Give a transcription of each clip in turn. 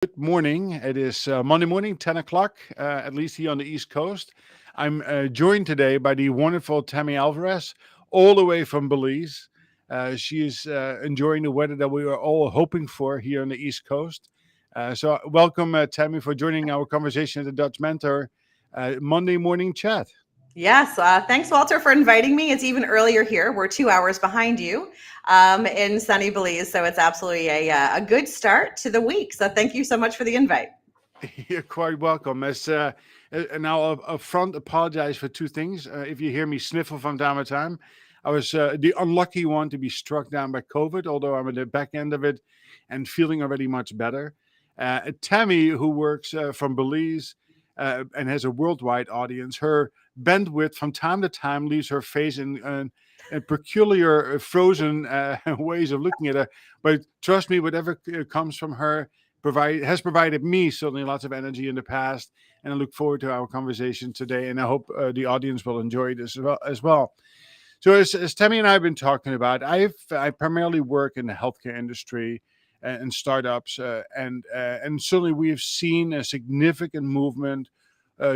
Good morning. It is Monday morning, 10 o'clock, at least here on the East Coast. I'm joined today by the wonderful Tammy Alvarez, all the way from Belize. She is enjoying the weather that we are all hoping for here on the East Coast. So, welcome, Tammy, for joining our conversation at the Dutch Mentor Monday morning chat. Yes, thanks, Walter, for inviting me. It's even earlier here. We're 2 hours behind you in sunny Belize, so it's absolutely a good start to the week. So thank you so much for the invite. You're quite welcome. And now up front, apologize for two things. If you hear me sniffle from time to time, I was the unlucky one to be struck down by COVID, although I'm at the back end of it and feeling already much better. Tammy, who works from Belize and has a worldwide audience, her bandwidth from time to time leaves her face in peculiar frozen ways of looking at her. But trust me, whatever comes from her has provided me certainly lots of energy in the past, and I look forward to our conversation today. And I hope the audience will enjoy this as well. So, as Tammy and I have been talking about, I primarily work in the healthcare industry and startups, and certainly we have seen a significant movement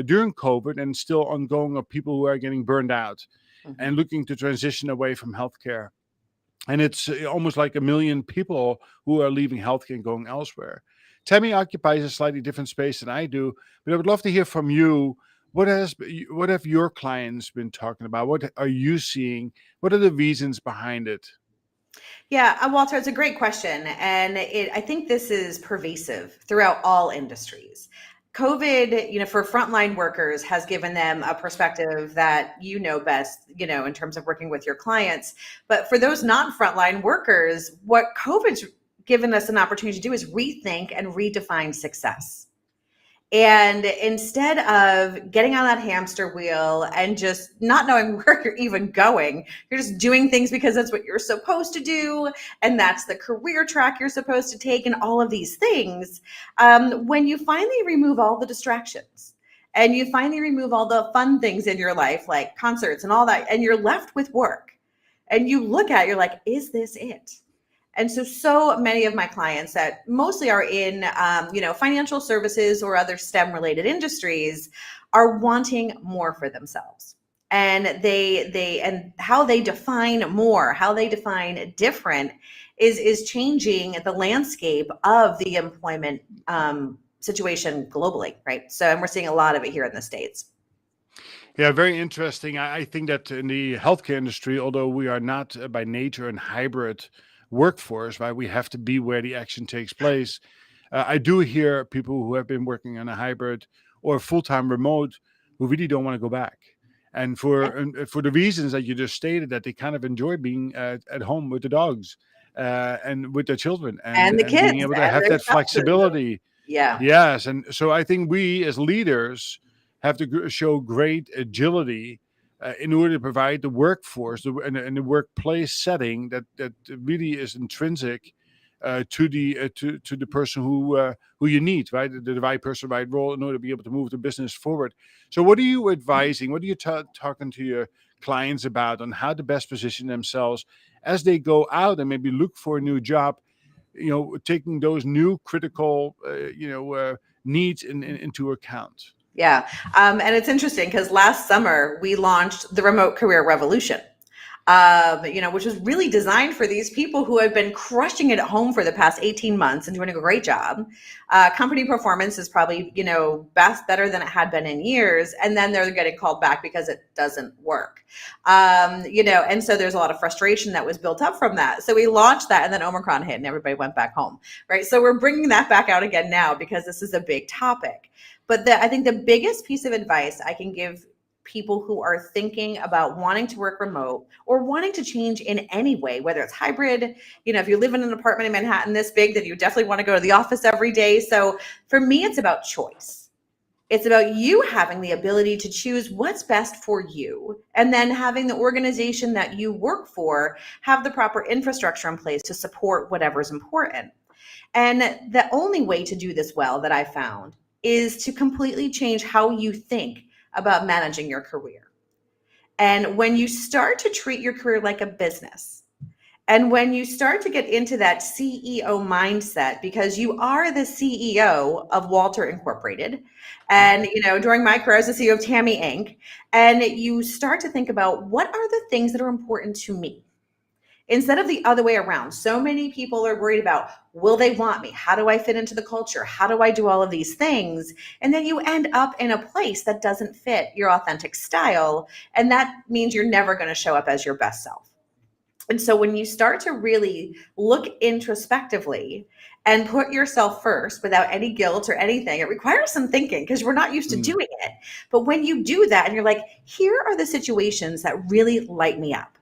during COVID and still ongoing of people who are getting burned out Mhm. and looking to transition away from healthcare. And it's almost like a million people who are leaving healthcare and going elsewhere. Tammy occupies a slightly different space than I do, but I would love to hear from you. What have your clients been talking about? What are you seeing? What are the reasons behind it? Yeah, Walter, it's a great question. And I think this is pervasive throughout all industries. COVID, for frontline workers has given them a perspective that you know best, in terms of working with your clients. But for those non frontline workers, what COVID's given us an opportunity to do is rethink and redefine success. And instead of getting on that hamster wheel and just not knowing where you're even going, you're just doing things because that's what you're supposed to do. And that's the career track you're supposed to take, and all of these things. When you finally remove all the distractions and you finally remove all the fun things in your life, like concerts and all that, and you're left with work, and you look at it, you're like, is this it? And so many of my clients that mostly are in, financial services or other STEM related industries are wanting more for themselves. And and how they define more, how they define different is changing the landscape of the employment situation globally, right? So, and we're seeing a lot of it here in the States. Yeah, very interesting. I think that in the healthcare industry, although we are not by nature an hybrid workforce, right, we have to be where the action takes place. I do hear people who have been working on a hybrid or full time remote who really don't want to go back. And for the reasons that you just stated, that they kind of enjoy being at home with the dogs and with their children and And the and being kids able to and have their that spouses. flexibility. Yeah. Yes, and so I think we as leaders have to show great agility in order to provide the workforce and the workplace setting that really is intrinsic to the person who you need, right? The right person, right role in order to be able to move the business forward. So, what are you advising? What are you talking to your clients about on how to best position themselves as they go out and maybe look for a new job? Taking those new critical, needs into account. Yeah. And it's interesting because last summer we launched the Remote Career Revolution, which was really designed for these people who have been crushing it at home for the past 18 months and doing a great job. Company performance is probably, better than it had been in years. And then they're getting called back because it doesn't work. And so there's a lot of frustration that was built up from that. So we launched that, and then Omicron hit and everybody went back home, right? So we're bringing that back out again now because this is a big topic. But I think the biggest piece of advice I can give people who are thinking about wanting to work remote or wanting to change in any way, whether it's hybrid, if you live in an apartment in Manhattan this big, then you definitely want to go to the office every day. So for me, it's about choice. It's about you having the ability to choose what's best for you, and then having the organization that you work for have the proper infrastructure in place to support whatever's important. And the only way to do this well that I found is to completely change how you think about managing your career. And when you start to treat your career like a business And when you start to get into that CEO mindset, because you are the CEO of Walter Incorporated, and during my career as the CEO of Tammy Inc., and you start to think about what are the things that are important to me instead of the other way around. So many people are worried about, will they want me? How do I fit into the culture? How do I do all of these things? And then you end up in a place that doesn't fit your authentic style. And that means you're never going to show up as your best self. And so when you start to really look introspectively and put yourself first without any guilt or anything, it requires some thinking because we're not used to Mm, doing it. But when you do that and you're like, here are the situations that really light me up.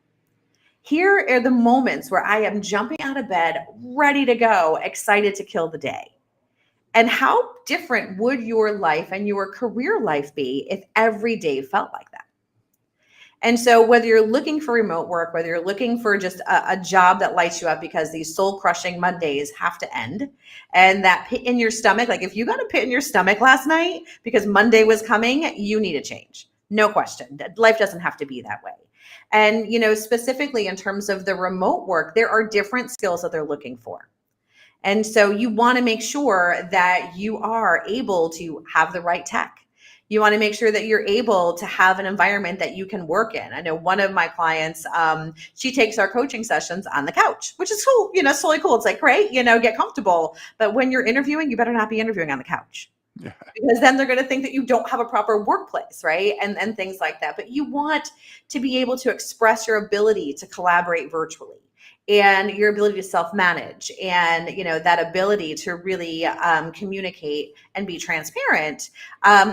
Here are the moments where I am jumping out of bed, ready to go, excited to kill the day. And how different would your life and your career life be if every day felt like that? And so, whether you're looking for remote work, whether you're looking for just a job that lights you up because these soul crushing Mondays have to end, and that pit in your stomach, like if you got a pit in your stomach last night because Monday was coming, you need a change. No question. Life doesn't have to be that way. And, specifically in terms of the remote work, there are different skills that they're looking for. And so you want to make sure that you are able to have the right tech. You want to make sure that you're able to have an environment that you can work in. I know one of my clients, she takes our coaching sessions on the couch, which is cool. It's totally cool. It's like, great, get comfortable. But when you're interviewing, you better not be interviewing on the couch yeah. because then they're going to think that you don't have a proper workplace, right? And things like that. But you want to be able to express your ability to collaborate virtually and your ability to self-manage and that ability to really communicate and be transparent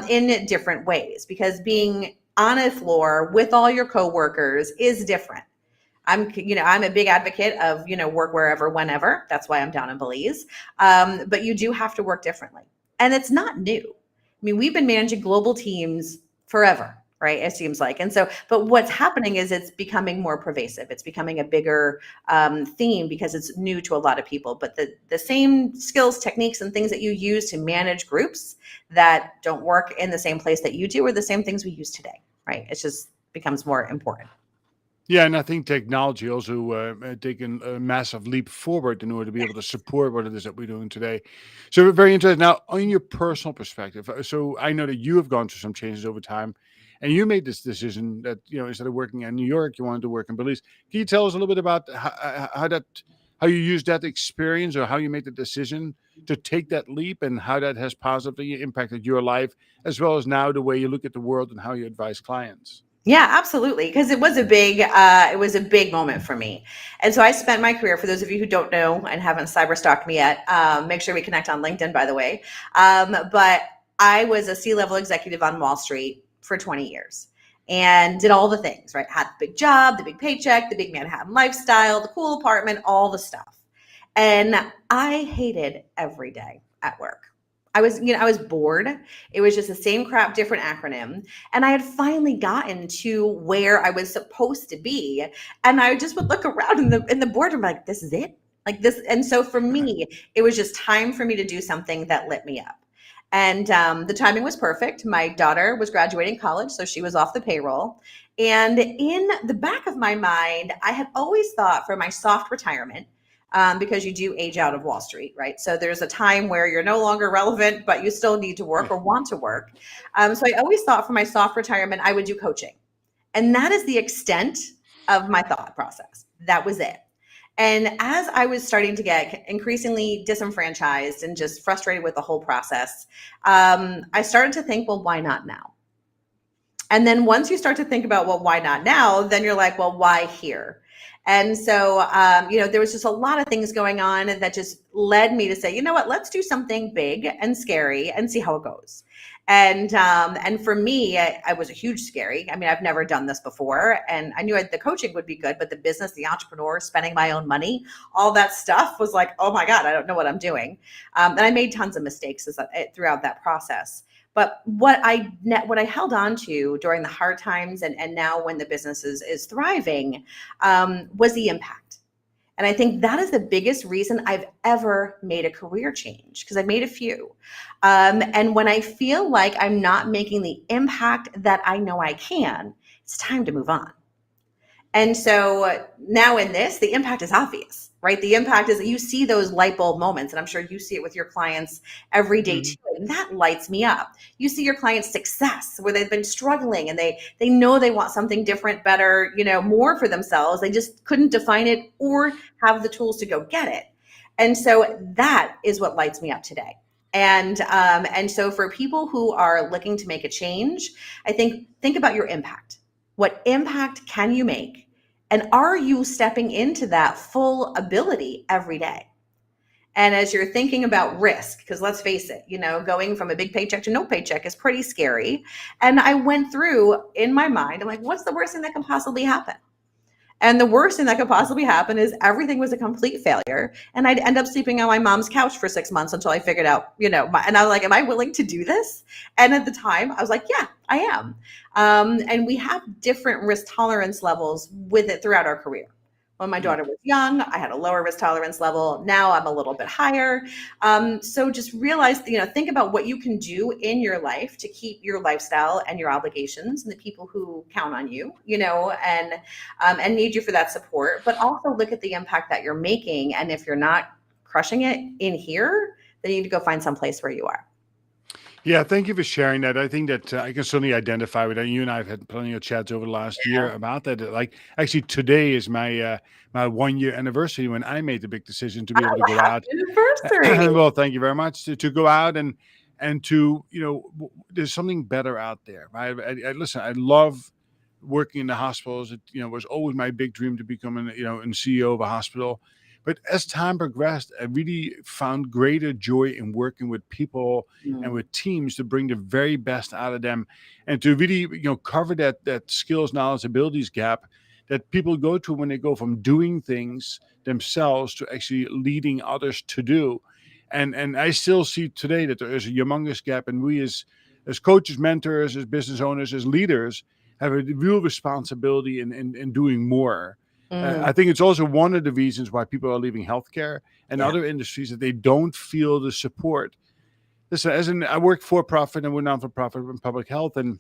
in different ways, because being on a floor with all your coworkers is different. I'm a big advocate of, work wherever, whenever. That's why I'm down in Belize. But you do have to work differently. And it's not new. I mean, we've been managing global teams forever, right? It seems like. And so, but what's happening is it's becoming more pervasive. It's becoming a bigger theme because it's new to a lot of people. But the same skills, techniques, and things that you use to manage groups that don't work in the same place that you do are the same things we use today, right? It just becomes more important. Yeah, and I think technology also taken a massive leap forward in order to be able to support what it is that we're doing today. So we're very interested now on your personal perspective. So I know that you have gone through some changes over time, and you made this decision that instead of working in New York, you wanted to work in Belize. Can you tell us a little bit about how you used that experience, or how you made the decision to take that leap, and how that has positively impacted your life, as well as now the way you look at the world and how you advise clients? Yeah, absolutely. Because it was a big moment for me. And so I spent my career, for those of you who don't know and haven't cyber stalked me yet, make sure we connect on LinkedIn, by the way. But I was a C-level executive on Wall Street for 20 years and did all the things, right? Had the big job, the big paycheck, the big Manhattan lifestyle, the cool apartment, all the stuff. And I hated every day at work. I was bored. It was just the same crap, different acronym. And I had finally gotten to where I was supposed to be. And I just would look around in the boardroom like, this is it? Like this. And so for me, it was just time for me to do something that lit me up. And the timing was perfect. My daughter was graduating college, so she was off the payroll. And in the back of my mind, I had always thought for my soft retirement, because you do age out of Wall Street, right? So there's a time where you're no longer relevant, but you still need to work Yeah. or want to work. So I always thought for my soft retirement, I would do coaching. And that is the extent of my thought process. That was it. And as I was starting to get increasingly disenfranchised and just frustrated with the whole process, I started to think, well, why not now? And then once you start to think about, well, why not now? Then you're like, well, why here? And so, there was just a lot of things going on that just led me to say, you know what, let's do something big and scary and see how it goes. And for me, I was a huge scary. I mean, I've never done this before, and I knew the coaching would be good, but the business, the entrepreneur, spending my own money, all that stuff was like, oh my God, I don't know what I'm doing. And I made tons of mistakes throughout that process. But what I held on to during the hard times and now when the business is thriving, was the impact. And I think that is the biggest reason I've ever made a career change, because I've made a few. And when I feel like I'm not making the impact that I know I can, it's time to move on. And so now in this, the impact is obvious, right? The impact is that you see those light bulb moments, and I'm sure you see it with your clients every day too. Mhm. And that lights me up. You see your clients' success where they've been struggling and they know they want something different, better, more for themselves. They just couldn't define it or have the tools to go get it. And so that is what lights me up today. And so for people who are looking to make a change, I think about your impact. What impact can you make? And are you stepping into that full ability every day? And as you're thinking about risk, because let's face it, going from a big paycheck to no paycheck is pretty scary. And I went through in my mind, I'm like, what's the worst thing that can possibly happen? And the worst thing that could possibly happen is everything was a complete failure. And I'd end up sleeping on my mom's couch for 6 months until I figured out, and I was like, am I willing to do this? And at the time, I was like, yeah, I am. And we have different risk tolerance levels with it throughout our career. When my Yeah. daughter was young, I had a lower risk tolerance level. Now I'm a little bit higher. So just realize, think about what you can do in your life to keep your lifestyle and your obligations and the people who count on you, and need you for that support. But also look at the impact that you're making. And if you're not crushing it in here, then you need to go find some place where you are. Yeah, thank you for sharing that. I think that I can certainly identify with that. You and I have had plenty of chats over the last year about that. Like, actually, today is my 1 year anniversary when I made the big decision to be able to Oh, go happy out. anniversary. Well, thank you very much to go out and to there's something better out there, right? I listen. I love working in the hospitals. It was always my big dream to become an CEO of a hospital. But as time progressed, I really found greater joy in working with people and Mm, with teams to bring the very best out of them, and to really cover that skills, knowledge, abilities gap that people go to when they go from doing things themselves to actually leading others to do. And I still see today that there is a humongous gap, and we as coaches, mentors, as business owners, as leaders have a real responsibility in doing more. mm, I think it's also one of the reasons why people are leaving healthcare and yeah, other industries, that they don't feel the support. Listen, I work for profit and we're not for profit in public health, and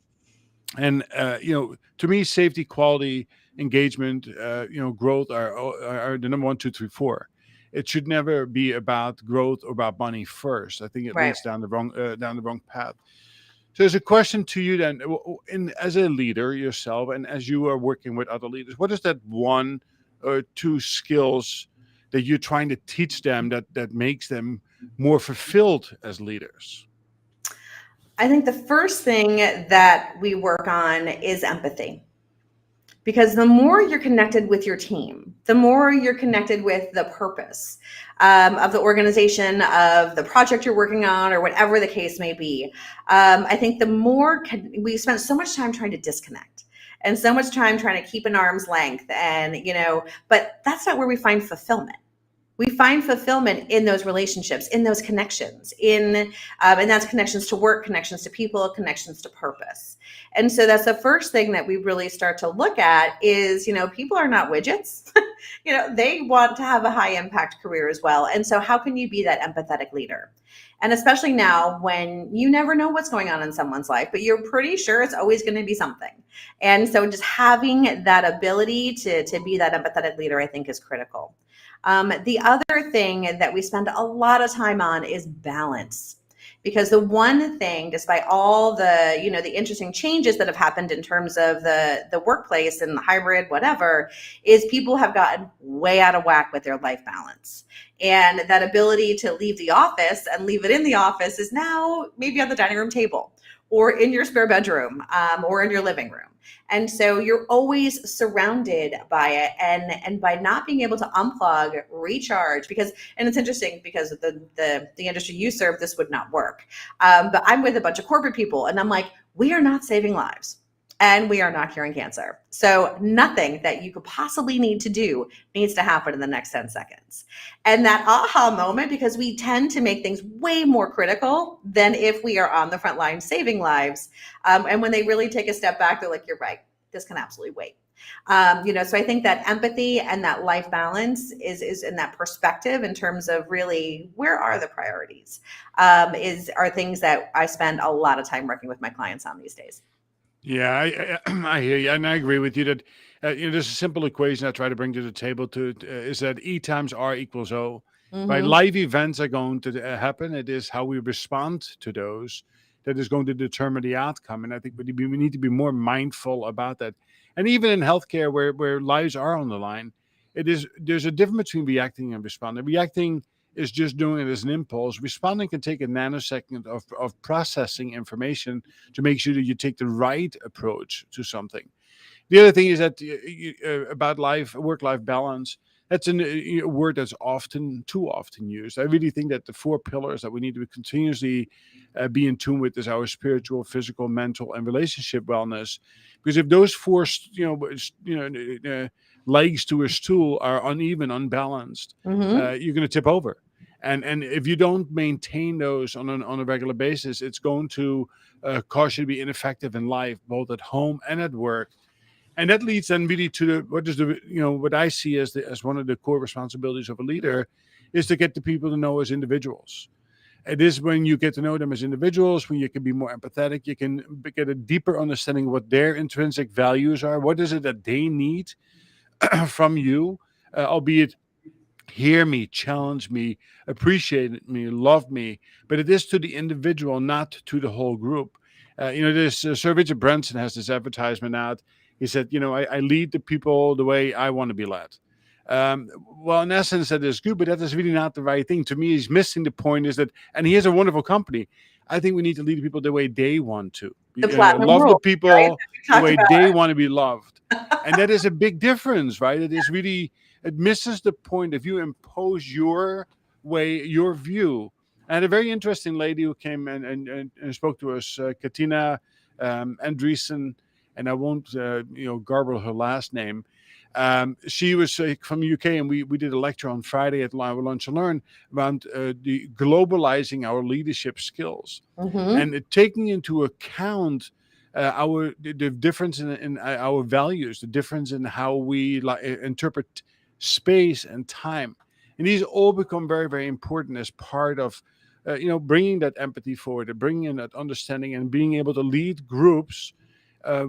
to me, safety, quality, engagement, growth are the number one, two, three, four. It should never be about growth or about money first. I think it right. leads down the wrong path. So, there's a question to you then, as a leader yourself, and as you are working with other leaders, what is that one or two skills that you're trying to teach them that makes them more fulfilled as leaders? I think the first thing that we work on is empathy. Because the more you're connected with your team, the more you're connected with the purpose of the organization, of the project you're working on, or whatever the case may be. I think the more we spend so much time trying to disconnect and so much time trying to keep an arm's length, but that's not where we find fulfillment. We find fulfillment in those relationships, in those connections, and that's connections to work, connections to people, connections to purpose. And so that's the first thing that we really start to look at is, people are not widgets. They want to have a high impact career as well. And so how can you be that empathetic leader? And especially now when you never know what's going on in someone's life, but you're pretty sure it's always going to be something. And so just having that ability to be that empathetic leader, I think, is critical. The other thing that we spend a lot of time on is balance. Because the one thing, despite all the interesting changes that have happened in terms of the workplace and the hybrid, whatever, is people have gotten way out of whack with their life balance. And that ability to leave the office and leave it in the office is now maybe on the dining room table or in your spare bedroom, or in your living room. And so you're always surrounded by it. And by not being able to unplug, recharge, and it's interesting because of the industry you serve, this would not work. But I'm with a bunch of corporate people and I'm like, we are not saving lives. And we are not curing cancer. So nothing that you could possibly need to do needs to happen in the next 10 seconds. And that aha moment, because we tend to make things way more critical than if we are on the front line saving lives. And when they really take a step back, they're like, you're right, this can absolutely wait. So I think that empathy and that life balance is in that perspective in terms of really where are the priorities, are things that I spend a lot of time working with my clients on these days. Yeah, I hear you, and I agree with you that there's a simple equation I try to bring to the table is that E times R equals O. Right, Mm-hmm. live events are going to happen. It is how we respond to those that is going to determine the outcome, and I think we need to be more mindful about that. And even in healthcare, where lives are on the line, there's a difference between reacting and responding. Reacting is just doing it as an impulse. Responding can take a nanosecond of processing information to make sure that you take the right approach to something. The other thing is that about work-life balance. That's a word that's often too often used. I really think that the four pillars that we need to continuously be in tune with is our spiritual, physical, mental, and relationship wellness. Because if those four, legs to a stool are uneven, unbalanced, Mm-hmm. you're going to tip over. And if you don't maintain those on a regular basis, it's going to cause you to be ineffective in life, both at home and at work. And that leads then really to what I see as one of the core responsibilities of a leader is to get the people to know as individuals. It is when you get to know them as individuals, when you can be more empathetic, you can get a deeper understanding of what their intrinsic values are. What is it that they need from you, albeit hear me, challenge me, appreciate me, love me, but it is to the individual, not to the whole group. This Sir Richard Branson has this advertisement out. He said, I lead the people the way I want to be led. Well, in essence, that is good, but that is really not the right thing. To me, he's missing the point is that, and he has a wonderful company. I think we need to lead the people the way they want to. The platinum Love the rule, right? people We the talked way about. they want to be loved. And that is a big difference, right? It misses the point if you impose your way, your view. I had a very interesting lady who came and spoke to us, Katina Andreessen, and I won't garble her last name. She was from UK, and we did a lecture on Friday at Lunch and Learn about the globalizing our leadership skills Mm-hmm. and taking into account the difference in our values, the difference in how we interpret space and time, and these all become very, very important as part of bringing that empathy forward, bringing in that understanding, and being able to lead groups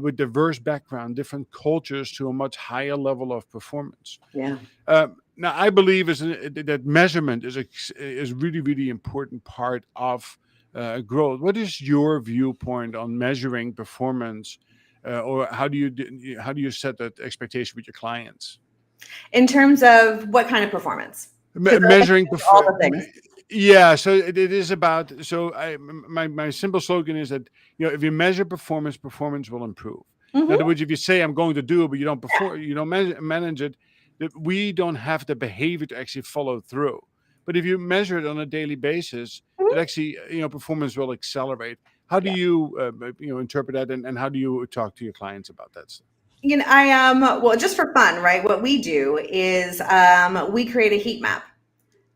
with diverse background, different cultures to a much higher level of performance. Yeah. Now, I believe that measurement is really, really important part of growth. What is your viewpoint on measuring performance, or how do you set that expectation with your clients? In terms of what kind of performance? Because I think Measuring it's all the things. yeah, so it is about, my simple slogan is that if you measure performance, performance will improve. In other Mm-hmm. words, if you say I'm going to do it but you don't perform, you don't manage it, that we don't have the behavior to actually follow through. But if you measure it on a daily basis, it Mm-hmm. actually performance will accelerate. How do Yeah. you interpret that, and how do you talk to your clients about that stuff? I well, just for fun, right? What we do is we create a heat map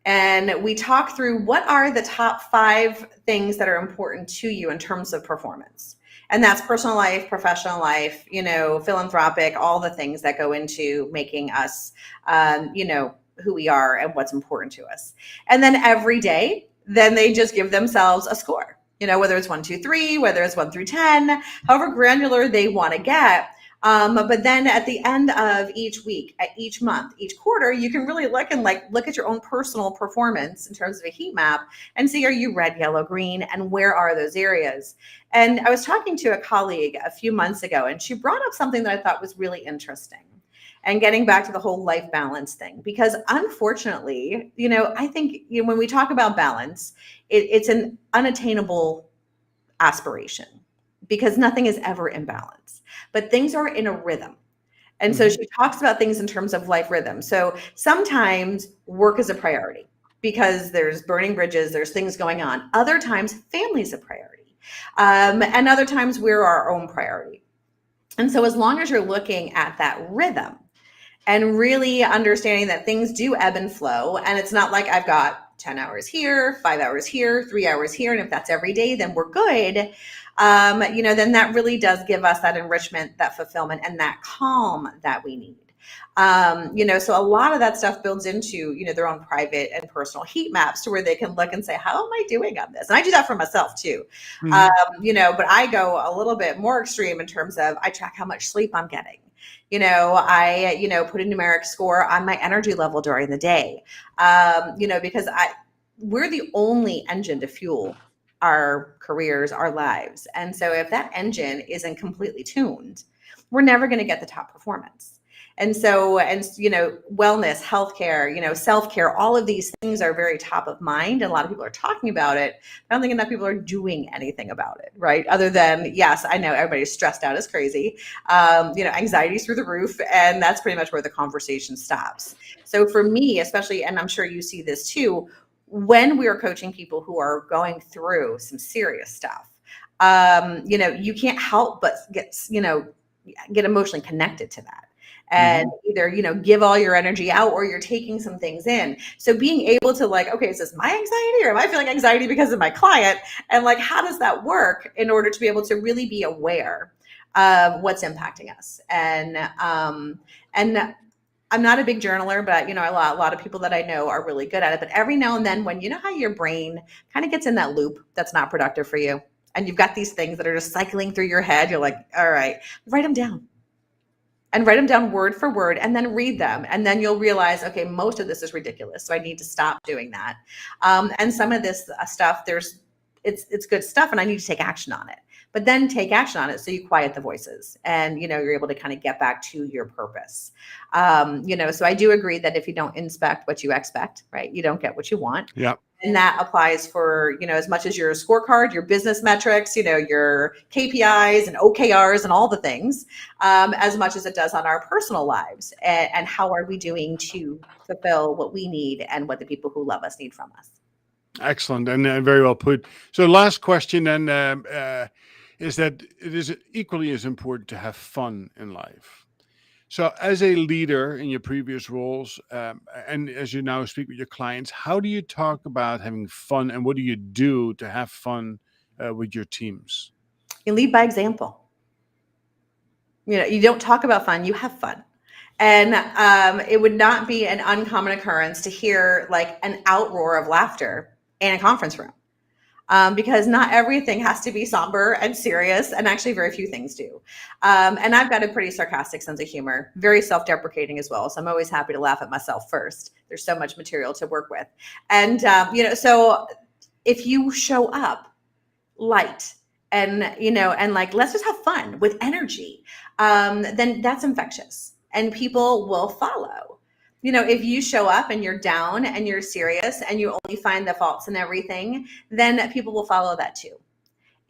and we talk through what are the top 5 things that are important to you in terms of performance. And that's personal life, professional life, philanthropic, all the things that go into making us, who we are and what's important to us. And then every day, then they just give themselves a score, whether it's 1, 2, 3, whether it's 1 through 10, however granular they want to get. But then at the end of each week, at each month, each quarter, you can really look at your own personal performance in terms of a heat map and see, are you red, yellow, green, and where are those areas? And I was talking to a colleague a few months ago, and she brought up something that I thought was really interesting. And getting back to the whole life balance thing, because unfortunately, I think when we talk about balance, it's an unattainable aspiration because nothing is ever in balance, but things are in a rhythm. And so Hmm. she talks about things in terms of life rhythm. So sometimes work is a priority because there's burning bridges, there's things going on. Other times, family is a priority. And other times, we're our own priority. And so as long as you're looking at that rhythm and really understanding that things do ebb and flow, and it's not like I've got 10 hours here, 5 hours here, 3 hours here, and if that's every day, then we're good. Then that really does give us that enrichment, that fulfillment, and that calm that we need. So a lot of that stuff builds into, their own private and personal heat maps to where they can look and say, how am I doing on this? And I do that for myself too. Hmm. But I go a little bit more extreme in terms of I track how much sleep I'm getting. I, put a numeric score on my energy level during the day. Because we're the only engine to fuel our careers, our lives. And so if that engine isn't completely tuned, we're never going to get the top performance. And so, wellness, healthcare, self-care, all of these things are very top of mind. And a lot of people are talking about it. I don't think enough people are doing anything about it, right? Other than, yes, I know everybody's stressed out as crazy, anxiety's through the roof. And that's pretty much where the conversation stops. So for me, especially, and I'm sure you see this too, when we are coaching people who are going through some serious stuff, you can't help but get emotionally connected to that. And either, give all your energy out or you're taking some things in. So being able to okay, is this my anxiety or am I feeling anxiety because of my client? And how does that work in order to be able to really be aware of what's impacting us? And I'm not a big journaler, but a lot of people that I know are really good at it. But every now and then when how your brain kind of gets in that loop that's not productive for you, and you've got these things that are just cycling through your head, you're like, all right, write them down. And write them down word for word and then read them. And then you'll realize, okay, most of this is ridiculous. So I need to stop doing that. And some of this stuff, it's good stuff and I need to take action on it. But then take action on it so you quiet the voices and, you're able to kind of get back to your purpose. So I do agree that if you don't inspect what you expect, right, you don't get what you want. Yeah. And that applies for, as much as your scorecard, your business metrics, your KPIs and OKRs and all the things, as much as it does on our personal lives. And how are we doing to fulfill what we need and what the people who love us need from us? Excellent and very well put. So, last question then is that it is equally as important to have fun in life. So, as a leader in your previous roles, and as you now speak with your clients, how do you talk about having fun, and what do you do to have fun with your teams? You lead by example. You don't talk about fun, you have fun. And it would not be an uncommon occurrence to hear an outroar of laughter in a conference room. Because not everything has to be somber and serious, and actually very few things do. And I've got a pretty sarcastic sense of humor, very self-deprecating as well. So I'm always happy to laugh at myself first. There's so much material to work with. And, so if you show up light and, let's just have fun with energy, then that's infectious and people will follow. If you show up and you're down and you're serious and you only find the faults in everything, then people will follow that too.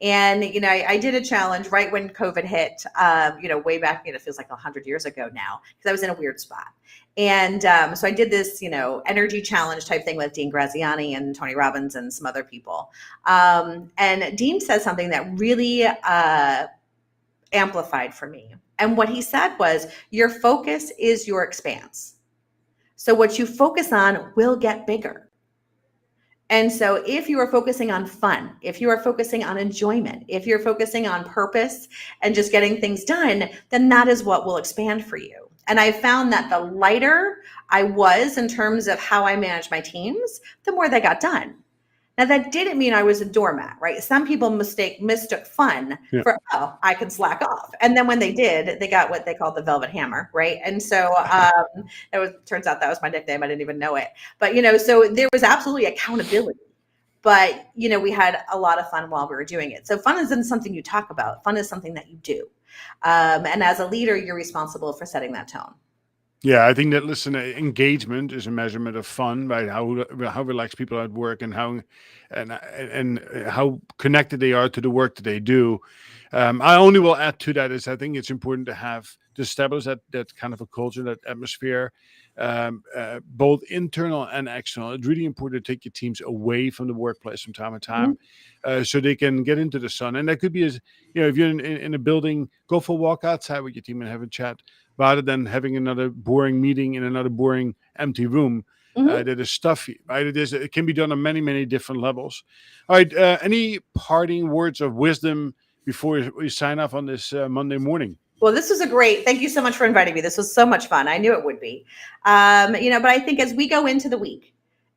And, I did a challenge right when COVID hit, way back, it feels like 100 years ago now, because I was in a weird spot. And so I did this, energy challenge type thing with Dean Graziani and Tony Robbins and some other people. And Dean said something that really amplified for me. And what he said was, your focus is your expanse. So what you focus on will get bigger. And so if you are focusing on fun, if you are focusing on enjoyment, if you're focusing on purpose and just getting things done, then that is what will expand for you. And I found that the lighter I was in terms of how I managed my teams, the more they got done. Now, that didn't mean I was a doormat, right? Some people mistook fun for, oh, I can slack off. And then when they did, they got what they called the velvet hammer, right? And so turns out that was my nickname. I didn't even know it. But, so there was absolutely accountability. But, we had a lot of fun while we were doing it. So fun isn't something you talk about. Fun is something that you do. And as a leader, you're responsible for setting that tone. Yeah, I think that engagement is a measurement of fun, right? How relaxed people are at work and how connected they are to the work that they do. I only will add to that is I think it's important to establish that kind of a culture, that atmosphere, both internal and external. It's really important to take your teams away from the workplace from time to time, so they can get into the sun. And that could be as if you're in a building, go for a walk outside with your team and have a chat, rather than having another boring meeting in another boring empty room that is stuffy, right? It can be done on many, many different levels. All right. Any parting words of wisdom before we sign off on this Monday morning? Well, this was a great, thank you so much for inviting me. This was so much fun. I knew it would be. But I think as we go into the week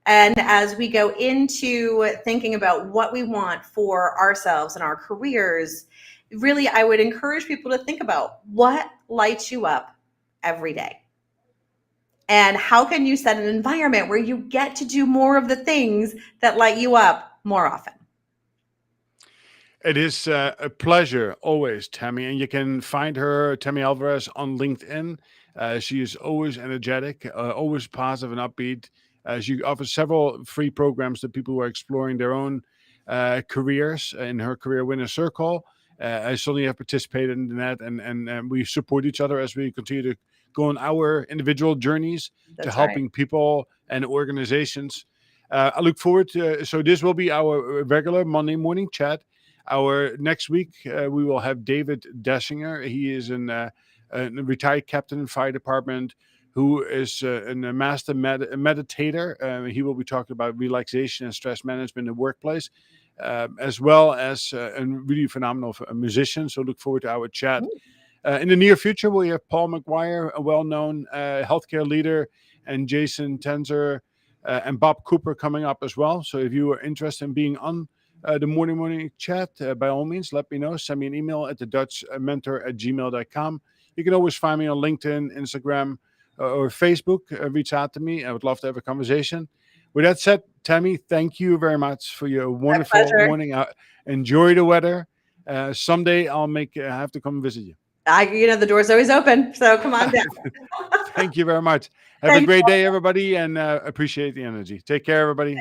and as we go into thinking about what we want for ourselves and our careers, really, I would encourage people to think about what lights you up every day. And how can you set an environment where you get to do more of the things that light you up more often? It is a pleasure always, Tammy, and you can find her, Tammy Alvarez, on LinkedIn. She is always energetic, always positive and upbeat. She offers several free programs to people who are exploring their own careers in her Career Winner Circle. I certainly have participated in that, and we support each other as we continue to go on our individual journeys to That's right. helping people and organizations. I look forward to, so this will be our regular Monday morning chat. Our next week, we will have David Dessinger. He is a retired captain in fire department who is a master meditator. He will be talking about relaxation and stress management in the workplace, as well as a really phenomenal musician. So look forward to our chat. In the near future, we have Paul McGuire, a well-known healthcare leader, and Jason Tenzer and Bob Cooper coming up as well. So if you are interested in being on the morning chat, by all means, let me know. Send me an email at the Dutch mentor at gmail.com. You can always find me on LinkedIn, Instagram, or Facebook. Reach out to me. I would love to have a conversation. With that said, Tammy, thank you very much for your My wonderful pleasure. morning. Enjoy the weather. Someday I'll have to come visit you. The door's always open. So come on down. Thank you very much. Have a Thanks. great day, everybody, and appreciate the energy. Take care, everybody.